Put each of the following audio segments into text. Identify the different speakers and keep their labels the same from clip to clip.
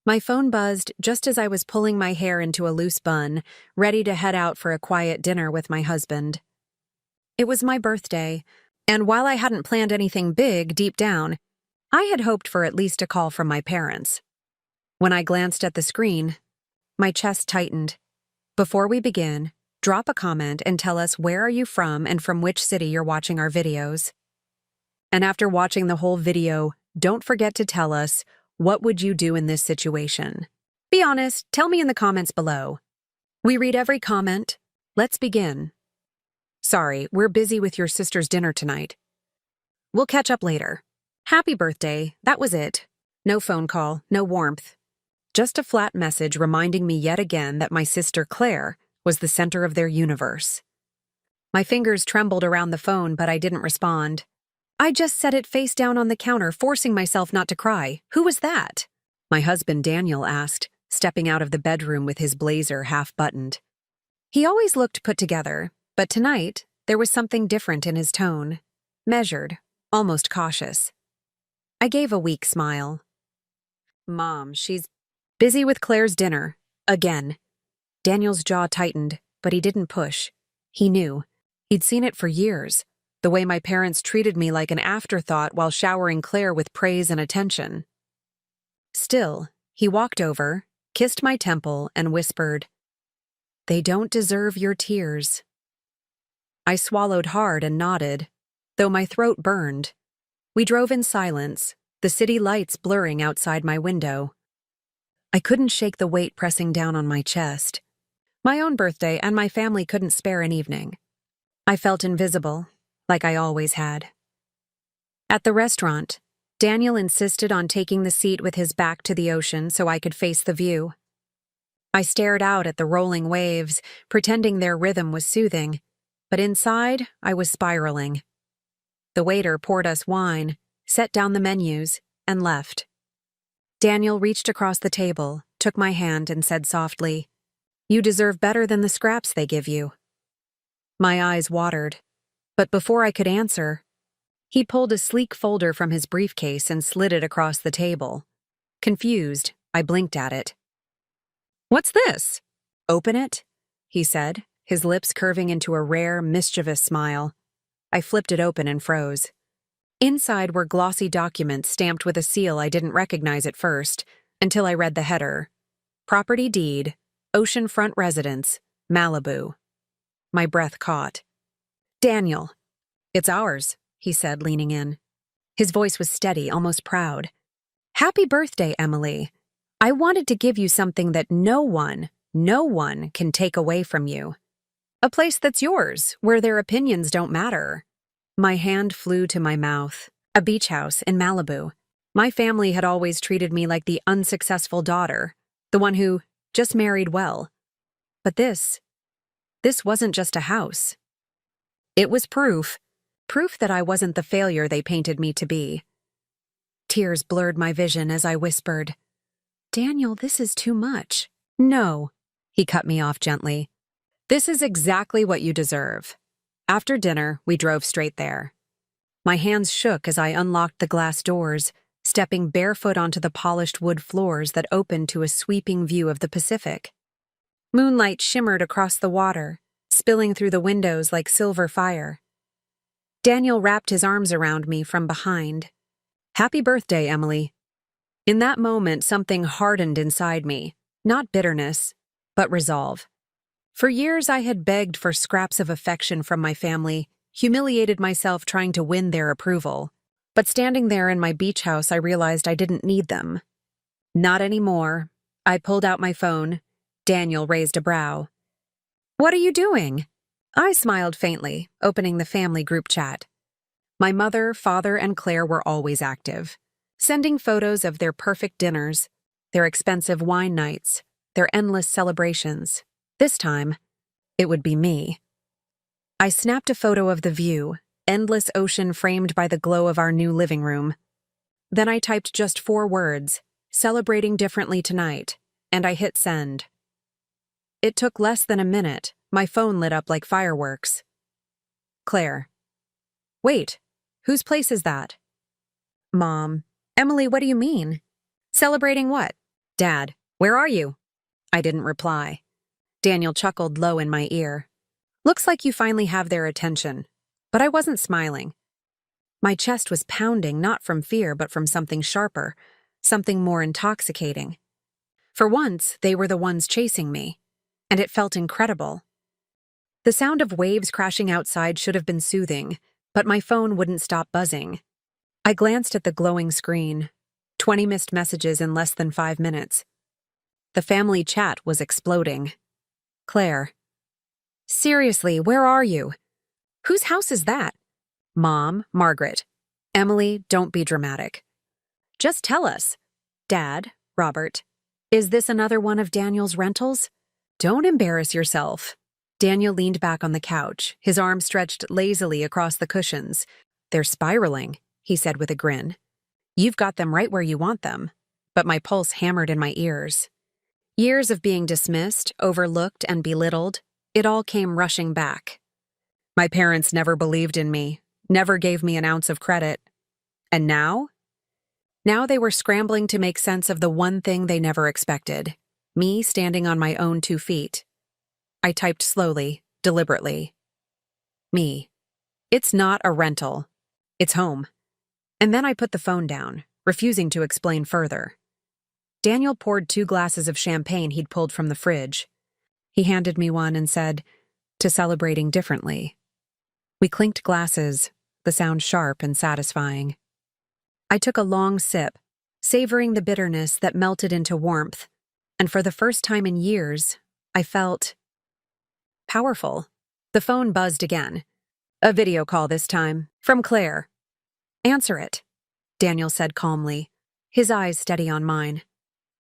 Speaker 1: My phone buzzed just as I was pulling my hair into a loose bun, ready to head out for a quiet dinner with my husband. It was my birthday, and while I hadn't planned anything big deep down, I had hoped for at least a call from my parents. When I glanced at the screen, my chest tightened. Before we begin, drop a comment and tell us where are you from and from which city you're watching our videos. And after watching the whole video, don't forget to tell us, what would you do in this situation? Be honest, tell me in the comments below. We read every comment. Let's begin. Sorry, we're busy with your sister's dinner tonight. We'll catch up later. Happy birthday, that was it. No phone call, no warmth. Just a flat message reminding me yet again that my sister Claire was the center of their universe. My fingers trembled around the phone, but I didn't respond. I just set it face down on the counter, forcing myself not to cry. Who was that? My husband Daniel asked, stepping out of the bedroom with his blazer half-buttoned. He always looked put together, but tonight there was something different in his tone. Measured, almost cautious. I gave a weak smile. Mom, she's busy with Claire's dinner. Again. Daniel's jaw tightened, but he didn't push. He knew. He'd seen it for years. The way my parents treated me like an afterthought while showering Claire with praise and attention. Still, he walked over, kissed my temple, and whispered, "They don't deserve your tears." I swallowed hard and nodded, though my throat burned. We drove in silence, the city lights blurring outside my window. I couldn't shake the weight pressing down on my chest. My own birthday and my family couldn't spare an evening. I felt invisible, like I always had. At the restaurant, Daniel insisted on taking the seat with his back to the ocean so I could face the view. I stared out at the rolling waves, pretending their rhythm was soothing, but inside I was spiraling. The waiter poured us wine, set down the menus, and left. Daniel reached across the table, took my hand, and said softly, "You deserve better than the scraps they give you." My eyes watered, but before I could answer, he pulled a sleek folder from his briefcase and slid it across the table. Confused, I blinked at it. "What's this?" "Open it," he said, his lips curving into a rare, mischievous smile. I flipped it open and froze. Inside were glossy documents stamped with a seal I didn't recognize at first, until I read the header. Property deed, oceanfront residence, Malibu. My breath caught. "Daniel." "It's ours," he said, leaning in. His voice was steady, almost proud. "Happy birthday, Emily. I wanted to give you something that no one can take away from you. A place that's yours, where their opinions don't matter." My hand flew to my mouth. A beach house in Malibu. My family had always treated me like the unsuccessful daughter, the one who just married well. But this wasn't just a house. It was proof that I wasn't the failure they painted me to be. Tears blurred my vision as I whispered, "Daniel, this is too much." "No," he cut me off gently. "This is exactly what you deserve." After dinner, we drove straight there. My hands shook as I unlocked the glass doors, stepping barefoot onto the polished wood floors that opened to a sweeping view of the Pacific. Moonlight shimmered across the water, spilling through the windows like silver fire. Daniel wrapped his arms around me from behind. "Happy birthday, Emily." In that moment, something hardened inside me, not bitterness, but resolve. For years, I had begged for scraps of affection from my family, humiliated myself trying to win their approval. But standing there in my beach house, I realized I didn't need them. Not anymore. I pulled out my phone. Daniel raised a brow. "What are you doing?" I smiled faintly, opening the family group chat. My mother, father, and Claire were always active, sending photos of their perfect dinners, their expensive wine nights, their endless celebrations. This time, it would be me. I snapped a photo of the view, endless ocean framed by the glow of our new living room. Then I typed just 4 words, "Celebrating differently tonight," and I hit send. It took less than a minute. My phone lit up like fireworks. Claire. "Wait, whose place is that?" "Mom." "Emily, what do you mean?" "Celebrating what?" Dad, where are you? I didn't reply. Daniel chuckled low in my ear. Looks like you finally have their attention. But I wasn't smiling. My chest was pounding not from fear but from something sharper, something more intoxicating. For once, they were the ones chasing me, and it felt incredible. The sound of waves crashing outside should have been soothing, but my phone wouldn't stop buzzing. I glanced at the glowing screen. 20 missed messages in less than 5 minutes. The family chat was exploding. Claire. Seriously, where are you? Whose house is that? Mom, Margaret. Emily, don't be dramatic. Just tell us. Dad, Robert. Is this another one of Daniel's rentals? Don't embarrass yourself. Daniel leaned back on the couch, his arms stretched lazily across the cushions. They're spiraling, he said with a grin. You've got them right where you want them. But my pulse hammered in my ears. Years of being dismissed, overlooked, and belittled, it all came rushing back. My parents never believed in me, never gave me an ounce of credit. And now? Now they were scrambling to make sense of the one thing they never expected, me standing on my own 2 feet. I typed slowly, deliberately. Me. It's not a rental. It's home. And then I put the phone down, refusing to explain further. Daniel poured 2 glasses of champagne he'd pulled from the fridge. He handed me one and said, "To celebrating differently." We clinked glasses, the sound sharp and satisfying. I took a long sip, savoring the bitterness that melted into warmth, and for the first time in years, I felt powerful. The phone buzzed again. A video call this time, from Claire. Answer it, Daniel said calmly, his eyes steady on mine.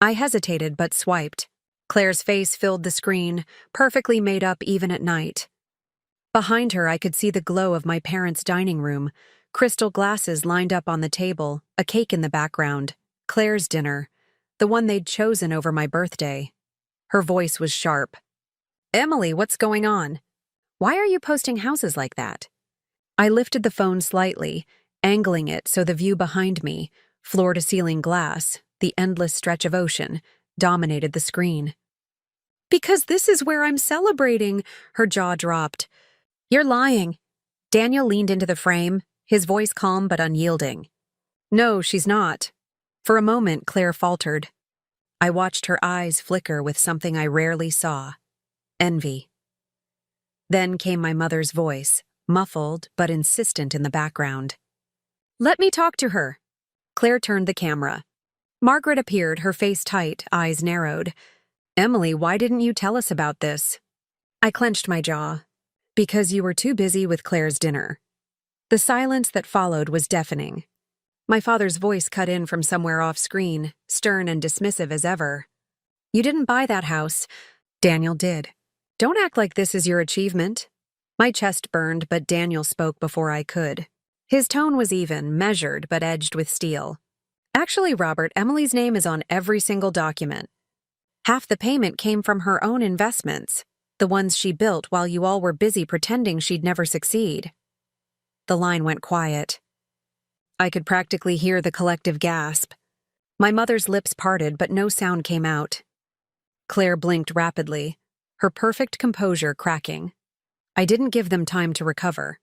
Speaker 1: I hesitated but swiped. Claire's face filled the screen, perfectly made up even at night. Behind her, I could see the glow of my parents' dining room, crystal glasses lined up on the table, a cake in the background, Claire's dinner, the one they'd chosen over my birthday. Her voice was sharp. Emily, what's going on? Why are you posting houses like that? I lifted the phone slightly, angling it so the view behind me, floor-to-ceiling glass, the endless stretch of ocean, dominated the screen. Because this is where I'm celebrating, her jaw dropped. You're lying. Daniel leaned into the frame, his voice calm but unyielding. No, she's not. For a moment, Claire faltered. I watched her eyes flicker with something I rarely saw. Envy. Then came my mother's voice, muffled but insistent in the background. Let me talk to her. Claire turned the camera. Margaret appeared, her face tight, eyes narrowed. Emily, why didn't you tell us about this? I clenched my jaw. Because you were too busy with Claire's dinner. The silence that followed was deafening. My father's voice cut in from somewhere off-screen, stern and dismissive as ever. You didn't buy that house. Daniel did. Don't act like this is your achievement. My chest burned, but Daniel spoke before I could. His tone was even, measured, but edged with steel. Actually, Robert, Emily's name is on every single document. Half the payment came from her own investments, the ones she built while you all were busy pretending she'd never succeed. The line went quiet. I could practically hear the collective gasp. My mother's lips parted, but no sound came out. Claire blinked rapidly, her perfect composure cracking. I didn't give them time to recover.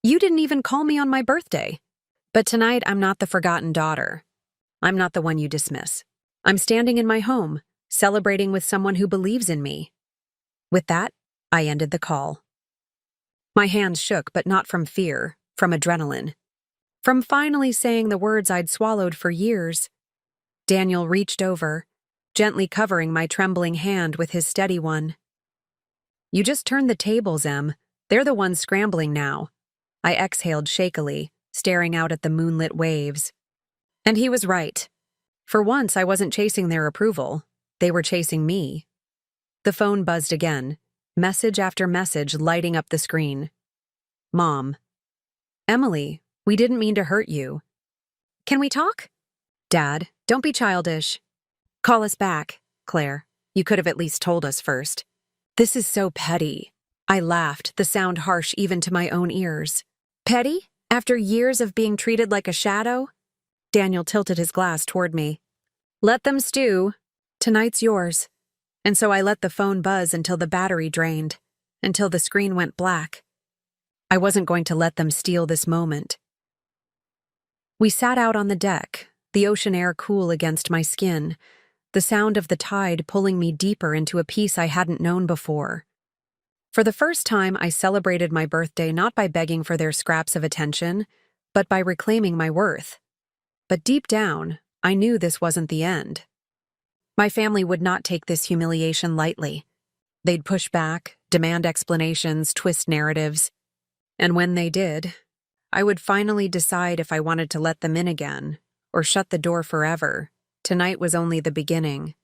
Speaker 1: You didn't even call me on my birthday. But tonight I'm not the forgotten daughter. I'm not the one you dismiss. I'm standing in my home, celebrating with someone who believes in me. With that, I ended the call. My hands shook, but not from fear, from adrenaline. From finally saying the words I'd swallowed for years. Daniel reached over, gently covering my trembling hand with his steady one. You just turned the tables, Em. They're the ones scrambling now. I exhaled shakily, staring out at the moonlit waves. And he was right. For once, I wasn't chasing their approval. They were chasing me. The phone buzzed again, message after message lighting up the screen. Mom. Emily, we didn't mean to hurt you. Can we talk? Dad, don't be childish. Call us back, Claire. You could have at least told us first. This is so petty. I laughed, the sound harsh even to my own ears. Petty? After years of being treated like a shadow? Daniel tilted his glass toward me. Let them stew. Tonight's yours. And so I let the phone buzz until the battery drained, until the screen went black. I wasn't going to let them steal this moment. We sat out on the deck, the ocean air cool against my skin, the sound of the tide pulling me deeper into a peace I hadn't known before. For the first time, I celebrated my birthday not by begging for their scraps of attention, but by reclaiming my worth. But deep down, I knew this wasn't the end. My family would not take this humiliation lightly. They'd push back, demand explanations, twist narratives. And when they did, I would finally decide if I wanted to let them in again, or shut the door forever. Tonight was only the beginning.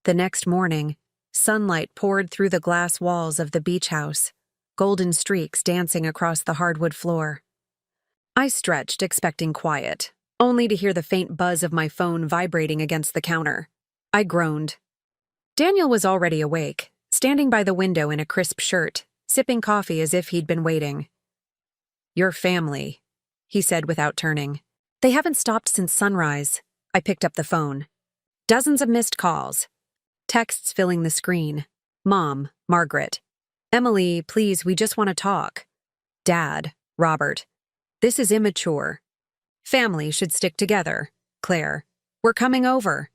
Speaker 1: The next morning, sunlight poured through the glass walls of the beach house, golden streaks dancing across the hardwood floor. I stretched, expecting quiet, only to hear the faint buzz of my phone vibrating against the counter. I groaned. Daniel was already awake, standing by the window in a crisp shirt, sipping coffee as if he'd been waiting. "Your family," he said without turning. "They haven't stopped since sunrise." I picked up the phone. Dozens of missed calls. Texts filling the screen. Mom, Margaret. Emily, please, we just want to talk. Dad, Robert. This is immature. Family should stick together. Claire. We're coming over.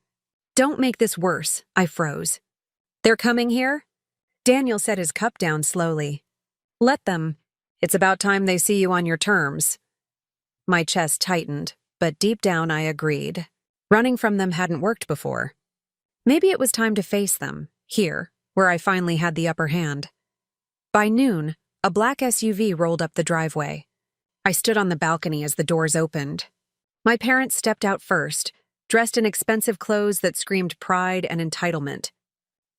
Speaker 1: Don't make this worse, I froze. They're coming here? Daniel set his cup down slowly. Let them. It's about time they see you on your terms. My chest tightened, but deep down I agreed. Running from them hadn't worked before. Maybe it was time to face them, here, where I finally had the upper hand. By noon, a black SUV rolled up the driveway. I stood on the balcony as the doors opened. My parents stepped out first, dressed in expensive clothes that screamed pride and entitlement.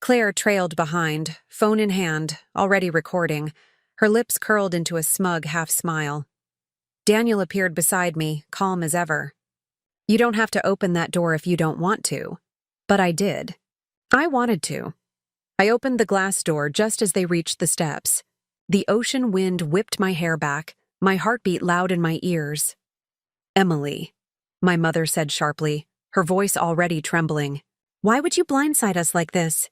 Speaker 1: Claire trailed behind, phone in hand, already recording, her lips curled into a smug half-smile. Daniel appeared beside me, calm as ever. You don't have to open that door if you don't want to. But I did. I wanted to. I opened the glass door just as they reached the steps. The ocean wind whipped my hair back, my heartbeat loud in my ears. Emily, my mother said sharply, her voice already trembling. Why would you blindside us like this?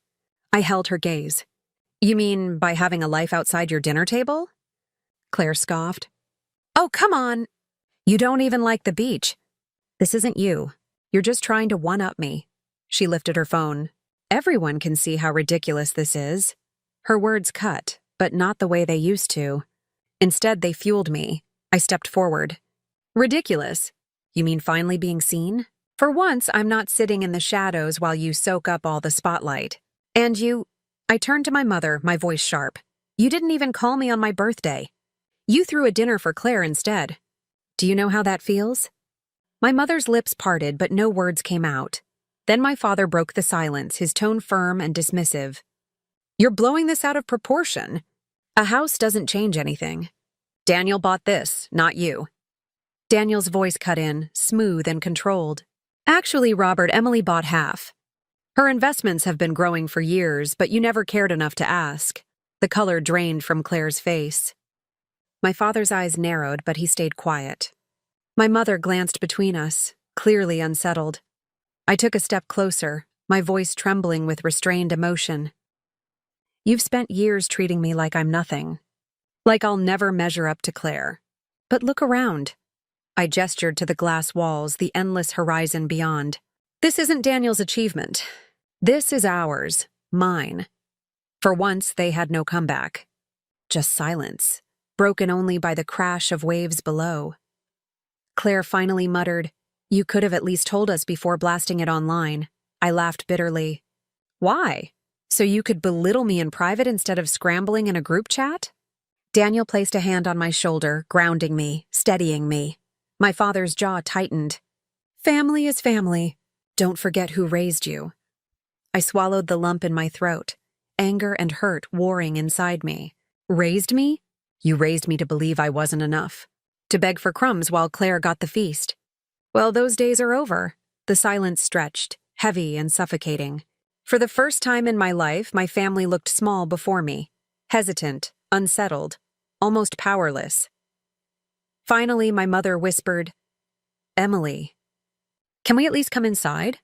Speaker 1: I held her gaze. You mean by having a life outside your dinner table? Claire scoffed. Oh, come on. You don't even like the beach. This isn't you. You're just trying to one-up me. She lifted her phone. Everyone can see how ridiculous this is. Her words cut, but not the way they used to. Instead, they fueled me. I stepped forward. Ridiculous? You mean finally being seen? For once, I'm not sitting in the shadows while you soak up all the spotlight. And you... I turned to my mother, my voice sharp. You didn't even call me on my birthday. You threw a dinner for Claire instead. Do you know how that feels? My mother's lips parted, but no words came out. Then my father broke the silence, his tone firm and dismissive. You're blowing this out of proportion. A house doesn't change anything. Daniel bought this, not you. Daniel's voice cut in, smooth and controlled. Actually, Robert, Emily bought half. Her investments have been growing for years, but you never cared enough to ask. The color drained from Claire's face. My father's eyes narrowed, but he stayed quiet. My mother glanced between us, clearly unsettled. I took a step closer, my voice trembling with restrained emotion. You've spent years treating me like I'm nothing. Like I'll never measure up to Claire. But look around. I gestured to the glass walls, the endless horizon beyond. This isn't Daniel's achievement. This is ours, mine. For once, they had no comeback. Just silence, broken only by the crash of waves below. Claire finally muttered, You could have at least told us before blasting it online. I laughed bitterly. Why? So you could belittle me in private instead of scrambling in a group chat? Daniel placed a hand on my shoulder, grounding me, steadying me. My father's jaw tightened. Family is family. Don't forget who raised you. I swallowed the lump in my throat, anger and hurt warring inside me. Raised me? You raised me to believe I wasn't enough. To beg for crumbs while Claire got the feast. Well, those days are over. The silence stretched, heavy and suffocating. For the first time in my life, my family looked small before me. Hesitant, unsettled, almost powerless. Finally, my mother whispered, Emily, can we at least come inside?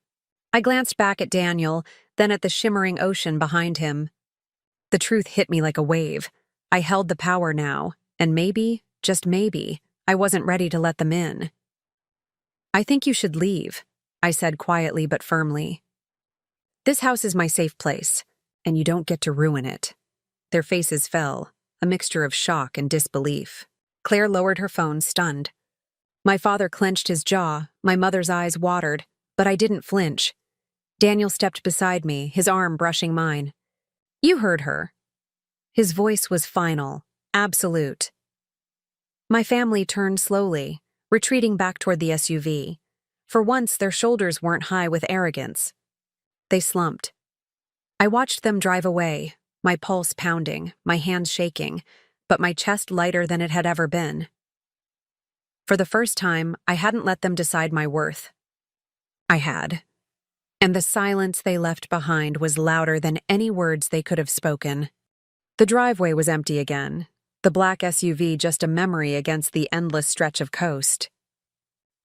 Speaker 1: I glanced back at Daniel, then at the shimmering ocean behind him. The truth hit me like a wave. I held the power now, and maybe, just maybe, I wasn't ready to let them in. "I think you should leave," I said quietly but firmly. "This house is my safe place, and you don't get to ruin it." Their faces fell, a mixture of shock and disbelief. Claire lowered her phone, stunned. My father clenched his jaw, my mother's eyes watered, but I didn't flinch. Daniel stepped beside me, his arm brushing mine. "You heard her." His voice was final, absolute. My family turned slowly, retreating back toward the SUV. For once, their shoulders weren't high with arrogance. They slumped. I watched them drive away, my pulse pounding, my hands shaking, but my chest lighter than it had ever been. For the first time, I hadn't let them decide my worth. I had. And the silence they left behind was louder than any words they could have spoken. The driveway was empty again, the black SUV just a memory against the endless stretch of coast.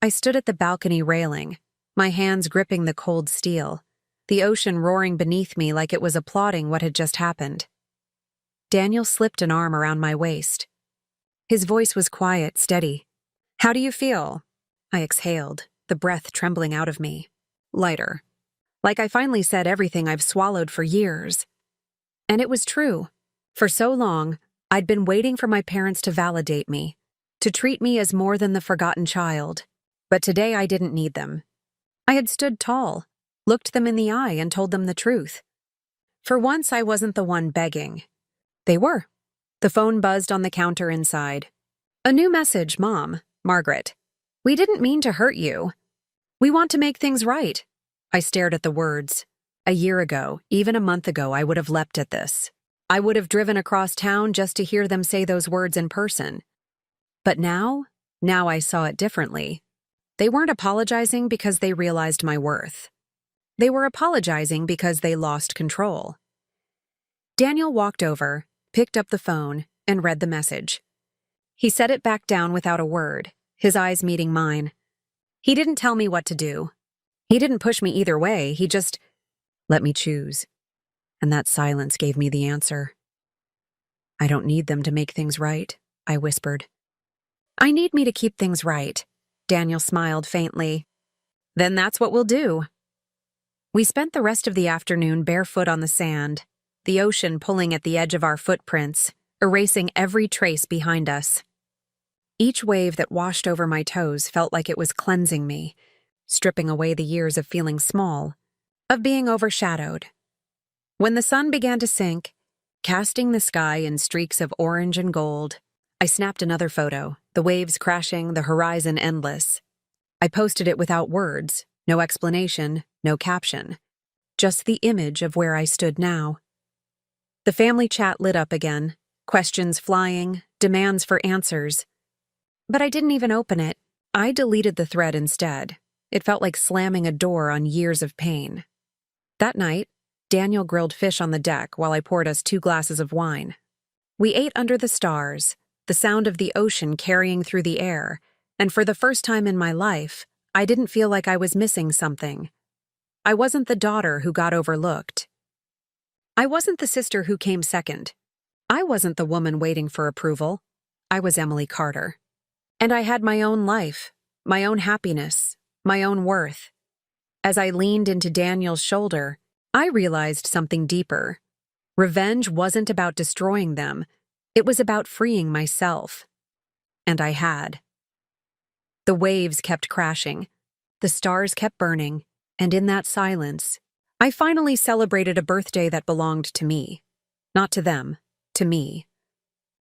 Speaker 1: I stood at the balcony railing, my hands gripping the cold steel, the ocean roaring beneath me like it was applauding what had just happened. Daniel slipped an arm around my waist. His voice was quiet, steady. "How do you feel?" I exhaled, the breath trembling out of me. Lighter. Like I finally said everything I've swallowed for years. And it was true. For so long, I'd been waiting for my parents to validate me, to treat me as more than the forgotten child. But today I didn't need them. I had stood tall, looked them in the eye and told them the truth. For once I wasn't the one begging. They were. The phone buzzed on the counter inside. "A new message, Mom. Margaret. We didn't mean to hurt you. We want to make things right." I stared at the words. A year ago, even a month ago, I would have leapt at this. I would have driven across town just to hear them say those words in person. But now I saw it differently. They weren't apologizing because they realized my worth. They were apologizing because they lost control. Daniel walked over, picked up the phone, and read the message. He set it back down without a word, his eyes meeting mine. He didn't tell me what to do. He didn't push me either way, he just let me choose. And that silence gave me the answer. "I don't need them to make things right," I whispered. "I need me to keep things right." Daniel smiled faintly. "Then that's what we'll do." We spent the rest of the afternoon barefoot on the sand, the ocean pulling at the edge of our footprints, erasing every trace behind us. Each wave that washed over my toes felt like it was cleansing me, stripping away the years of feeling small, of being overshadowed. When the sun began to sink, casting the sky in streaks of orange and gold, I snapped another photo, the waves crashing, the horizon endless. I posted it without words, no explanation, no caption, just the image of where I stood now. The family chat lit up again, questions flying, demands for answers. But I didn't even open it. I deleted the thread instead. It felt like slamming a door on years of pain. That night, Daniel grilled fish on the deck while I poured us 2 glasses of wine. We ate under the stars, the sound of the ocean carrying through the air, and for the first time in my life, I didn't feel like I was missing something. I wasn't the daughter who got overlooked. I wasn't the sister who came second. I wasn't the woman waiting for approval. I was Emily Carter. And I had my own life, my own happiness, my own worth. As I leaned into Daniel's shoulder, I realized something deeper. Revenge wasn't about destroying them. It was about freeing myself. And I had. The waves kept crashing. The stars kept burning. And in that silence, I finally celebrated a birthday that belonged to me. Not to them, to me.